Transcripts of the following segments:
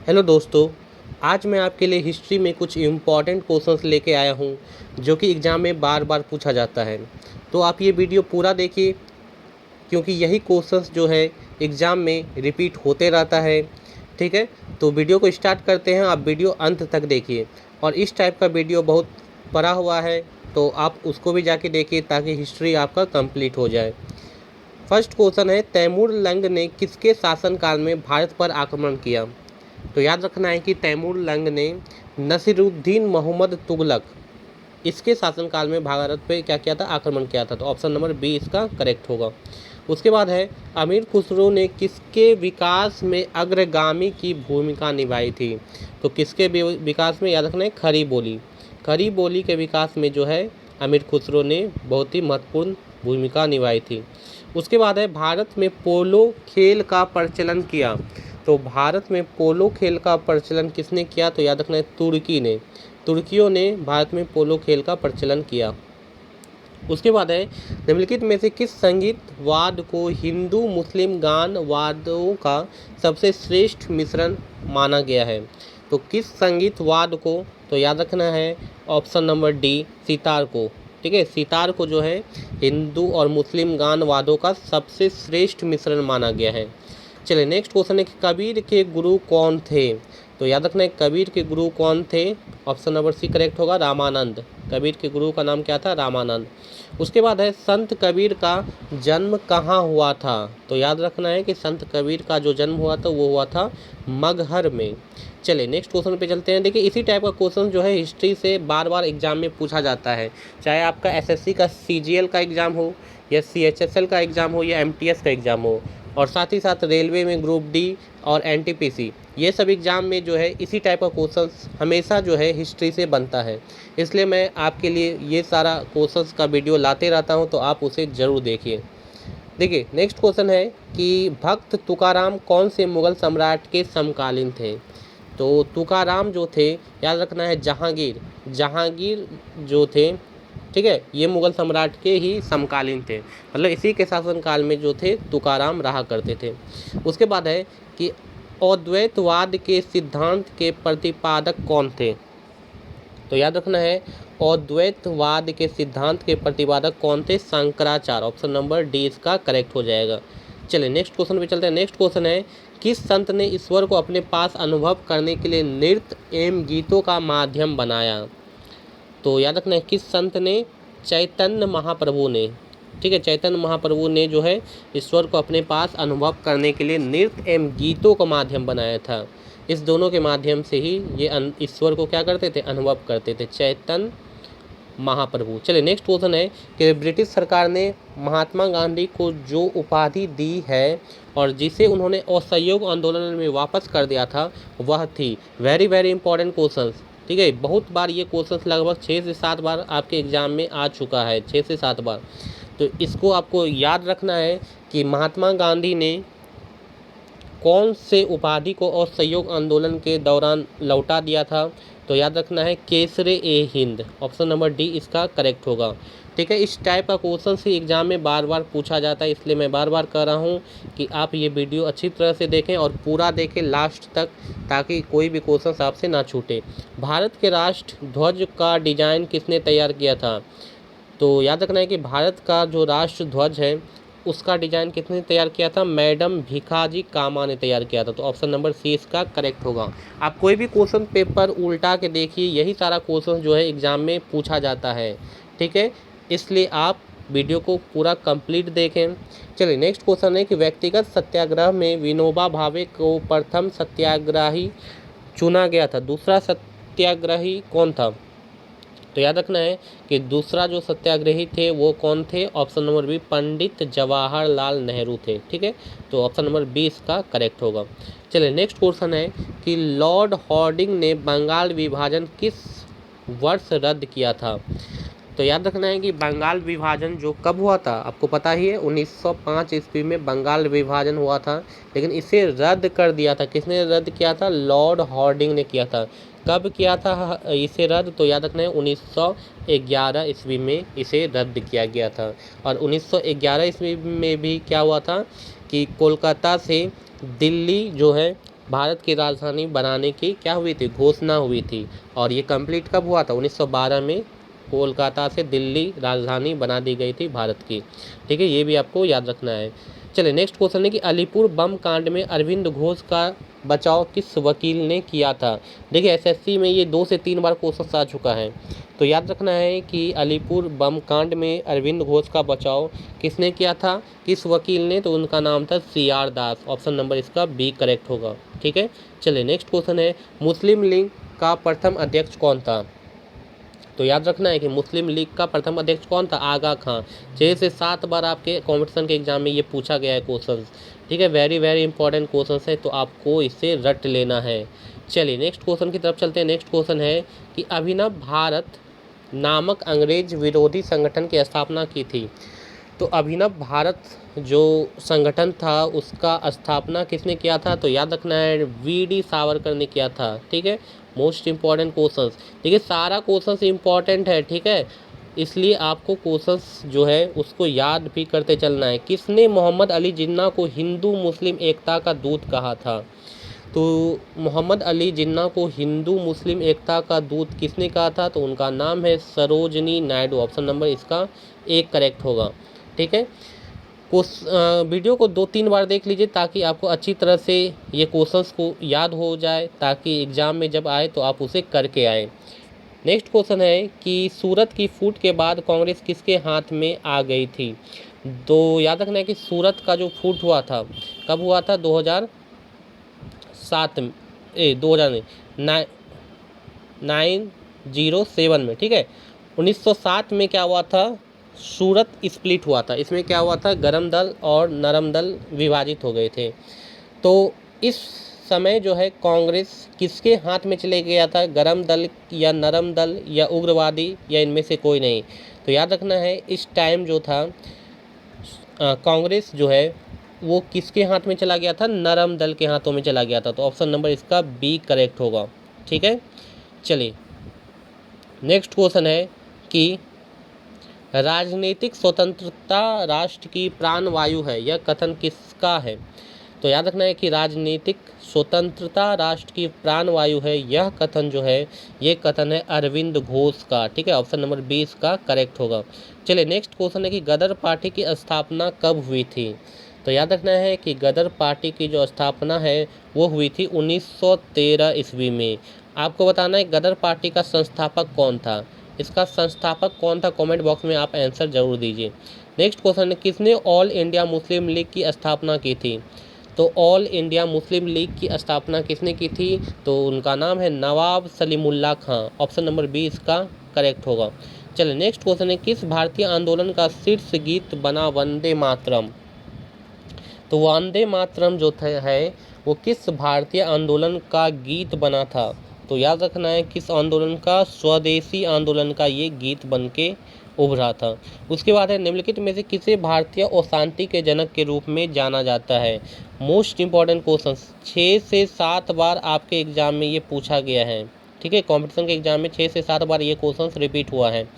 Hello दोस्तों, आज मैं आपके लिए हिस्ट्री में कुछ इम्पॉर्टेंट क्वेश्चंस लेके आया हूँ जो कि एग्ज़ाम में बार बार पूछा जाता है। तो आप ये वीडियो पूरा देखिए क्योंकि यही क्वेश्चंस जो है एग्ज़ाम में रिपीट होते रहता है। ठीक है, तो वीडियो को स्टार्ट करते हैं। आप वीडियो अंत तक देखिए और इस टाइप का वीडियो बहुत पड़ा हुआ है तो आप उसको भी जाके देखिए ताकि हिस्ट्री आपका कंप्लीट हो जाए। फर्स्ट क्वेश्चन है, तैमूर लंग ने किसके शासनकाल में भारत पर आक्रमण किया? तो याद रखना है कि तैमूर लंग ने नसीरुद्दीन मोहम्मद तुगलक इसके शासनकाल में भारत पे क्या किया था? आक्रमण किया था। तो ऑप्शन नंबर बी इसका करेक्ट होगा। उसके बाद है, अमीर खुसरो ने किसके विकास में अग्रगामी की भूमिका निभाई थी? तो किसके विकास में? याद रखना है खरी बोली। खरी बोली के विकास में जो है अमीर खुसरो ने बहुत ही महत्वपूर्ण भूमिका निभाई थी। उसके बाद है, भारत में पोलो खेल का प्रचलन किया। तो भारत में पोलो खेल का प्रचलन किसने किया? तो याद रखना है तुर्की ने। तुर्कियों ने भारत में पोलो खेल का प्रचलन किया। उसके बाद है, निम्नलिखित में से किस संगीत वाद को हिंदू मुस्लिम गान वादों का सबसे श्रेष्ठ मिश्रण माना गया है? तो किस संगीत वाद को? तो याद रखना है ऑप्शन नंबर डी, सितार को। ठीक है, सितार को जो है हिंदू और मुस्लिम गान वादों का सबसे श्रेष्ठ मिश्रण माना गया है। चलिए नेक्स्ट क्वेश्चन है कि कबीर के गुरु कौन थे? तो याद रखना है कबीर के गुरु कौन थे? ऑप्शन नंबर सी करेक्ट होगा, रामानंद। कबीर के गुरु का नाम क्या था? रामानंद। उसके बाद है, संत कबीर का जन्म कहाँ हुआ था? तो याद रखना है कि संत कबीर का जो जन्म हुआ था वो हुआ था मगहर में। चलिए नेक्स्ट क्वेश्चन पे चलते हैं। देखिए इसी टाइप का क्वेश्चन जो है हिस्ट्री से बार बार एग्जाम में पूछा जाता है, चाहे आपका एसएससी का सीजीएल का एग्ज़ाम हो या सीएचएसएल का एग्ज़ाम हो या एमटीएस का एग्ज़ाम हो, और साथ ही साथ रेलवे में ग्रुप डी और एनटीपीसी, ये सब एग्ज़ाम में जो है इसी टाइप का क्वेश्चंस हमेशा जो है हिस्ट्री से बनता है। इसलिए मैं आपके लिए ये सारा क्वेश्चंस का वीडियो लाते रहता हूँ, तो आप उसे ज़रूर देखिए। देखिए नेक्स्ट क्वेश्चन है कि भक्त तुकाराम कौन से मुगल सम्राट के समकालीन थे? तो तुकाराम जो थे, याद रखना है जहांगीर जो थे, ठीक है, ये मुगल सम्राट के ही समकालीन थे, मतलब इसी के शासनकाल में जो थे तुकाराम रहा करते थे। उसके बाद है कि अद्वैतवाद के सिद्धांत के प्रतिपादक कौन थे? तो याद रखना है अद्वैतवाद के सिद्धांत के प्रतिपादक कौन थे? शंकराचार्य। ऑप्शन नंबर डी इसका करेक्ट हो जाएगा। चलिए नेक्स्ट क्वेश्चन पे चलते हैं। नेक्स्ट क्वेश्चन है, किस संत ने ईश्वर को अपने पास अनुभव करने के लिए नृत्य एवं गीतों का माध्यम बनाया? तो याद रखना है किस संत ने? चैतन्य महाप्रभु ने। ठीक है, चैतन्य महाप्रभु ने जो है ईश्वर को अपने पास अनुभव करने के लिए नृत्य एवं गीतों का माध्यम बनाया था। इस दोनों के माध्यम से ही ये ईश्वर को क्या करते थे? अनुभव करते थे, चैतन्य महाप्रभु। चलिए नेक्स्ट क्वेश्चन है कि ब्रिटिश सरकार ने महात्मा गांधी को जो उपाधि दी है और जिसे उन्होंने असहयोग आंदोलन में वापस कर दिया था वह थी? Very very important question. ठीक है, बहुत बार ये क्वेश्चन लगभग 6 से 7 बार आपके एग्जाम में आ चुका है, 6 से 7 बार। तो इसको आपको याद रखना है कि महात्मा गांधी ने कौन से उपाधि को असहयोग आंदोलन के दौरान लौटा दिया था? तो याद रखना है केसरे ए हिंद। ऑप्शन नंबर डी इसका करेक्ट होगा। ठीक है, इस टाइप का क्वेश्चन से एग्जाम में बार बार पूछा जाता है, इसलिए मैं बार बार कह रहा हूँ कि आप ये वीडियो अच्छी तरह से देखें और पूरा देखें लास्ट तक, ताकि कोई भी क्वेश्चन आपसे ना छूटे। भारत के राष्ट्र ध्वज का डिजाइन किसने तैयार किया था? तो याद रखना है कि भारत का जो राष्ट्र ध्वज है उसका डिजाइन किसने तैयार किया था? मैडम भिखाजी कामा ने तैयार किया था। तो ऑप्शन नंबर सी इसका करेक्ट होगा। आप कोई भी क्वेश्चन पेपर उल्टा के देखिए, यही सारा क्वेश्चन जो है एग्जाम में पूछा जाता है। ठीक है, इसलिए आप वीडियो को पूरा कंप्लीट देखें। चलिए नेक्स्ट क्वेश्चन है कि व्यक्तिगत सत्याग्रह में विनोबा भावे को प्रथम सत्याग्रही चुना गया था, दूसरा सत्याग्रही कौन था? तो याद रखना है कि दूसरा जो सत्याग्रही थे वो कौन थे? Option number B, Pandit Jawaharlal Nehru थे। ठीक है, तो ऑप्शन नंबर बी इसका करेक्ट होगा। चलिए नेक्स्ट क्वेश्चन है कि लॉर्ड हॉर्डिंग ने बंगाल विभाजन किस वर्ष रद्द किया था? तो याद रखना है कि बंगाल विभाजन जो कब हुआ था आपको पता ही है, 1905 ईस्वी में बंगाल विभाजन हुआ था, लेकिन इसे रद्द कर दिया था। किसने रद्द किया था? लॉर्ड हॉर्डिंग ने किया था। कब किया था इसे रद्द? तो याद रखना है 1911 ईस्वी में इसे रद्द किया गया था। और 1911 ईस्वी में भी क्या हुआ था कि कोलकाता से दिल्ली जो है भारत की राजधानी बनाने की क्या हुई थी, घोषणा हुई थी। और ये कंप्लीट कब हुआ था, 1912 में कोलकाता से दिल्ली राजधानी बना दी गई थी भारत की। ठीक है, ये भी आपको याद रखना है। चलिए नेक्स्ट क्वेश्चन है कि अलीपुर बम कांड में अरविंद घोष का बचाव किस वकील ने किया था। देखिए एसएससी में ये 2 से 3 बार क्वेश्चन आ चुका है, तो याद रखना है कि अलीपुर बम कांड में अरविंद घोष का बचाव किसने किया था, किस वकील ने, तो उनका नाम था CR दास। ऑप्शन नंबर इसका बी करेक्ट होगा। ठीक है, चलिए नेक्स्ट क्वेश्चन है मुस्लिम लीग का प्रथम अध्यक्ष कौन था। तो याद रखना है कि मुस्लिम लीग का प्रथम अध्यक्ष कौन था, आगा खां। 6 से 7 बार आपके कॉम्पिटिशन के एग्जाम में ये पूछा गया है क्वेश्चन। ठीक है, वेरी वेरी इंपॉर्टेंट क्वेश्चन है, तो आपको इसे रट लेना है। चलिए नेक्स्ट क्वेश्चन की तरफ चलते हैं। नेक्स्ट क्वेश्चन है कि अभिनव भारत नामक अंग्रेज विरोधी संगठन की स्थापना की थी। तो अभिनव भारत जो संगठन था उसका स्थापना किसने किया था, तो याद रखना है VD सावरकर ने किया था। ठीक है, मोस्ट इम्पॉर्टेंट क्वेश्चंस। देखिए सारा क्वेश्चंस इम्पॉर्टेंट है, ठीक है, इसलिए आपको क्वेश्चंस जो है उसको याद भी करते चलना है। किसने मोहम्मद अली जिन्ना को हिंदू मुस्लिम एकता का दूत कहा था। तो मोहम्मद अली जिन्ना को हिंदू मुस्लिम एकता का दूत किसने कहा था, तो उनका नाम है सरोजनी नायडू। ऑप्शन नंबर इसका 1 करेक्ट होगा। ठीक है, वीडियो को 2-3 बार देख लीजिए ताकि आपको अच्छी तरह से ये क्वेश्चंस को याद हो जाए, ताकि एग्ज़ाम में जब आए तो आप उसे करके आए। नेक्स्ट क्वेश्चन है कि सूरत की फूट के बाद कांग्रेस किसके हाथ में आ गई थी। तो याद रखना है कि सूरत का जो फूट हुआ था कब हुआ था, 2007 में 907 में। ठीक है, 1907 में क्या हुआ था, सूरत स्प्लिट हुआ था। इसमें क्या हुआ था, गरम दल और नरम दल विभाजित हो गए थे। तो इस समय जो है कांग्रेस किसके हाथ में चले गया था, गरम दल या नरम दल या उग्रवादी या इनमें से कोई नहीं। तो याद रखना है इस टाइम जो था कांग्रेस जो है वो किसके हाथ में चला गया था, नरम दल के हाथों में चला गया था। तो ऑप्शन नंबर इसका बी करेक्ट होगा। ठीक है, चलिए नेक्स्ट क्वेश्चन है कि राजनीतिक स्वतंत्रता राष्ट्र की प्राणवायु है, यह कथन किसका है। तो याद रखना है कि राजनीतिक स्वतंत्रता राष्ट्र की प्राणवायु है, यह कथन जो है ये कथन है अरविंद घोष का। ठीक है, ऑप्शन नंबर 20 का करेक्ट होगा। चलिए नेक्स्ट क्वेश्चन है कि गदर पार्टी की स्थापना कब हुई थी। तो याद रखना है कि गदर पार्टी की जो स्थापना है वो हुई थी 1913 ईस्वी में। आपको बताना है गदर पार्टी का संस्थापक कौन था, इसका संस्थापक कौन था, कमेंट बॉक्स में आप आंसर जरूर दीजिए। नेक्स्ट क्वेश्चन है किसने ऑल इंडिया मुस्लिम लीग की स्थापना की थी। तो ऑल इंडिया मुस्लिम लीग की स्थापना किसने की थी, तो उनका नाम है नवाब सलीमुल्लाह खां। ऑप्शन नंबर 20 का करेक्ट होगा। चलिए नेक्स्ट क्वेश्चन है किस भारतीय आंदोलन का शीर्ष गीत बना वंदे मातरम। तो वंदे मातरम जो है वो किस भारतीय आंदोलन का गीत बना था। तो याद रखना है किस आंदोलन का, स्वदेशी आंदोलन का ये गीत बन के उभरा था। उसके बाद है निम्नलिखित में से किसे भारतीय अशांति के जनक के रूप में जाना जाता है। मोस्ट इम्पॉर्टेंट क्वेश्चन 6 से 7 बार आपके एग्जाम में ये पूछा गया है। ठीक है, कंपटीशन के एग्जाम में 6 से 7 बार ये क्वेश्चन रिपीट हुआ है।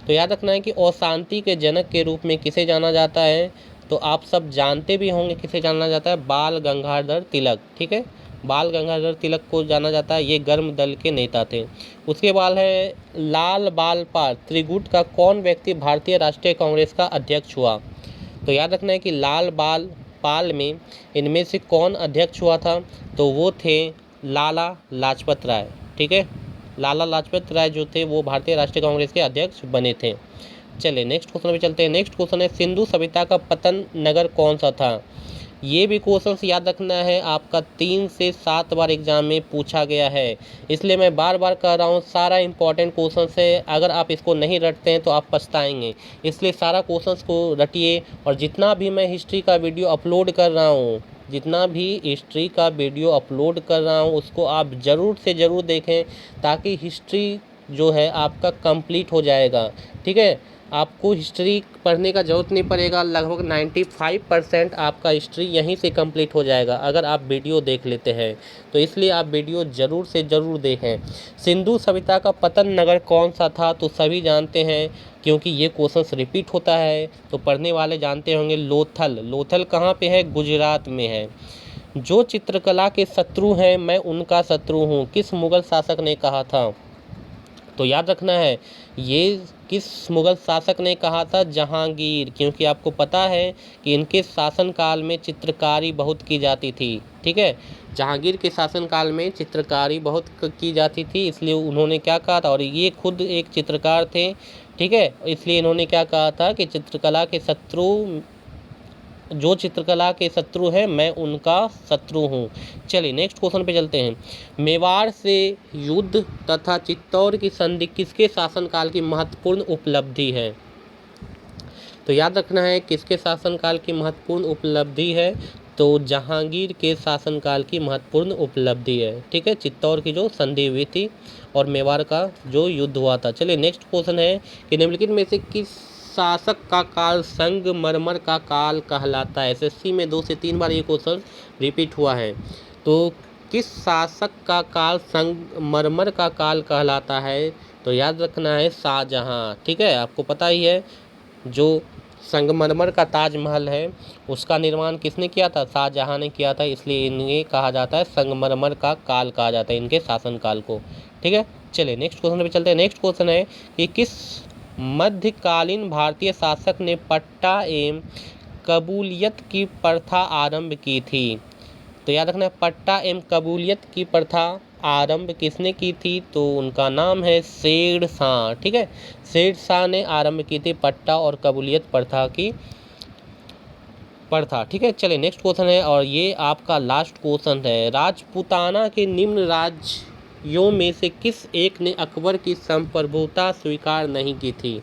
तो याद रखना है कि अशांति के जनक के रूप में किसे जाना जाता है, तो आप सब जानते भी होंगे किसे जाना जाता है, बाल गंगाधर तिलक। ठीक है, बाल गंगाधर तिलक को जाना जाता है, ये गर्म दल के नेता थे। उसके बाद है लाल बाल पाल त्रिगुट का कौन व्यक्ति भारतीय राष्ट्रीय कांग्रेस का अध्यक्ष हुआ। तो याद रखना है कि लाल बाल पाल में इनमें से कौन अध्यक्ष हुआ था, तो वो थे लाला लाजपत राय। ठीक है, लाला लाजपत राय जो थे वो भारतीय राष्ट्रीय कांग्रेस के अध्यक्ष बने थे। चलिए नेक्स्ट क्वेश्चन पे चलते हैं। नेक्स्ट क्वेश्चन है सिंधु सभ्यता का पतन नगर कौन सा था। ये भी क्वेश्चन याद रखना है, आपका 3 से 7 बार एग्जाम में पूछा गया है, इसलिए मैं बार बार कह रहा हूँ सारा इंपॉर्टेंट क्वेश्चन है। अगर आप इसको नहीं रटते हैं तो आप पछताएंगे, इसलिए सारा क्वेश्चन को रटिए। और जितना भी मैं हिस्ट्री का वीडियो अपलोड कर रहा हूँ उसको आप ज़रूर से ज़रूर देखें, ताकि हिस्ट्री जो है आपका कंप्लीट हो जाएगा। ठीक है, आपको हिस्ट्री पढ़ने का ज़रूरत नहीं पड़ेगा, लगभग 95% आपका हिस्ट्री यहीं से कंप्लीट हो जाएगा अगर आप वीडियो देख लेते हैं। तो इसलिए आप वीडियो ज़रूर से ज़रूर देखें। सिंधु सभ्यता का पतन नगर कौन सा था, तो सभी जानते हैं क्योंकि ये क्वेश्चन रिपीट होता है, तो पढ़ने वाले जानते होंगे लोथल। लोथल कहाँ पे है, गुजरात में है। जो चित्रकला के शत्रु हैं मैं उनका शत्रु हूँ, किस मुगल शासक ने कहा था? तो याद रखना है, ये किस मुगल शासक ने कहा था? जहांगीर, क्योंकि आपको पता है कि इनके शासनकाल में चित्रकारी बहुत की जाती थी। ठीक है, जहांगीर के शासनकाल में चित्रकारी बहुत की जाती थी, इसलिए उन्होंने क्या कहा था, और ये खुद एक चित्रकार थे। ठीक है, इसलिए इन्होंने क्या कहा था कि चित्रकला के शत्रु, जो चित्रकला के शत्रु हैं मैं उनका शत्रु हूँ। चलिए नेक्स्ट क्वेश्चन पे चलते हैं। मेवाड़ से युद्ध तथा चित्तौड़ की संधि किसके शासनकाल की महत्वपूर्ण उपलब्धि है? तो याद रखना है, किसके शासनकाल की महत्वपूर्ण उपलब्धि है? तो जहांगीर के शासनकाल की महत्वपूर्ण उपलब्धि है। ठीक है, चित्तौड़ की जो संधि हुई थी और मेवाड़ का जो युद्ध हुआ था। चलिए नेक्स्ट क्वेश्चन है कि निम्नलिखित में से किस शासक का काल संगमरमर का काल कहलाता है? एसएससी में 2 से 3 बार ये क्वेश्चन रिपीट हुआ है। तो किस शासक का काल संगमरमर का काल कहलाता है? तो याद रखना है शाहजहाँ। ठीक है, आपको पता ही है जो संगमरमर का ताजमहल है उसका निर्माण किसने किया था? शाहजहाँ ने किया था, इसलिए इन्हें कहा जाता है संगमरमर का काल कहा जाता है, इनके शासनकाल को। ठीक है, चलिए नेक्स्ट क्वेश्चन पे चलते हैं। नेक्स्ट क्वेश्चन है कि किस मध्यकालीन भारतीय शासक ने पट्टा एवं कबूलियत की प्रथा आरंभ की थी? तो याद रखना, पट्टा एवं कबूलियत की प्रथा आरंभ किसने की थी? तो उनका नाम है शेरशाह। ठीक है, शेरशाह ने आरंभ की थी पट्टा और कबूलियत प्रथा की प्रथा। ठीक है, चलिए नेक्स्ट क्वेश्चन है और ये आपका लास्ट क्वेश्चन है। राजपूताना के निम्न राज्यों में से किस एक ने अकबर की संप्रभुता स्वीकार नहीं की थी?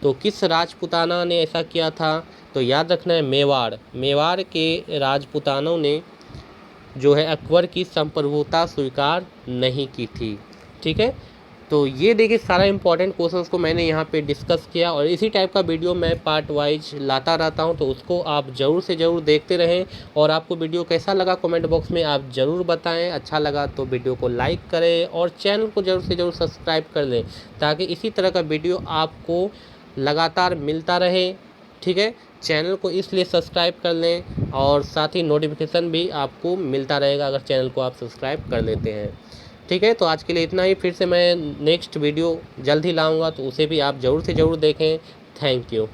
तो किस राजपूताना ने ऐसा किया था? तो याद रखना है मेवाड़। मेवाड़ के राजपूतानों ने जो है अकबर की संप्रभुता स्वीकार नहीं की थी। ठीक है, तो ये देखिए सारा इंपॉर्टेंट क्वेश्चंस को मैंने यहाँ पे डिस्कस किया और इसी टाइप का वीडियो मैं पार्ट वाइज लाता रहता हूँ, तो उसको आप ज़रूर से ज़रूर देखते रहें। और आपको वीडियो कैसा लगा कमेंट बॉक्स में आप ज़रूर बताएं। अच्छा लगा तो वीडियो को लाइक करें और चैनल को ज़रूर से ज़रूर सब्सक्राइब कर लें, ताकि इसी तरह का वीडियो आपको लगातार मिलता रहे। ठीक है, चैनल को इसलिए सब्सक्राइब कर लें और साथ ही नोटिफिकेशन भी आपको मिलता रहेगा अगर चैनल को आप सब्सक्राइब कर लेते हैं। ठीक है, तो आज के लिए इतना ही। फिर से मैं नेक्स्ट वीडियो जल्द ही लाऊंगा, तो उसे भी आप ज़रूर से ज़रूर देखें। Thank you.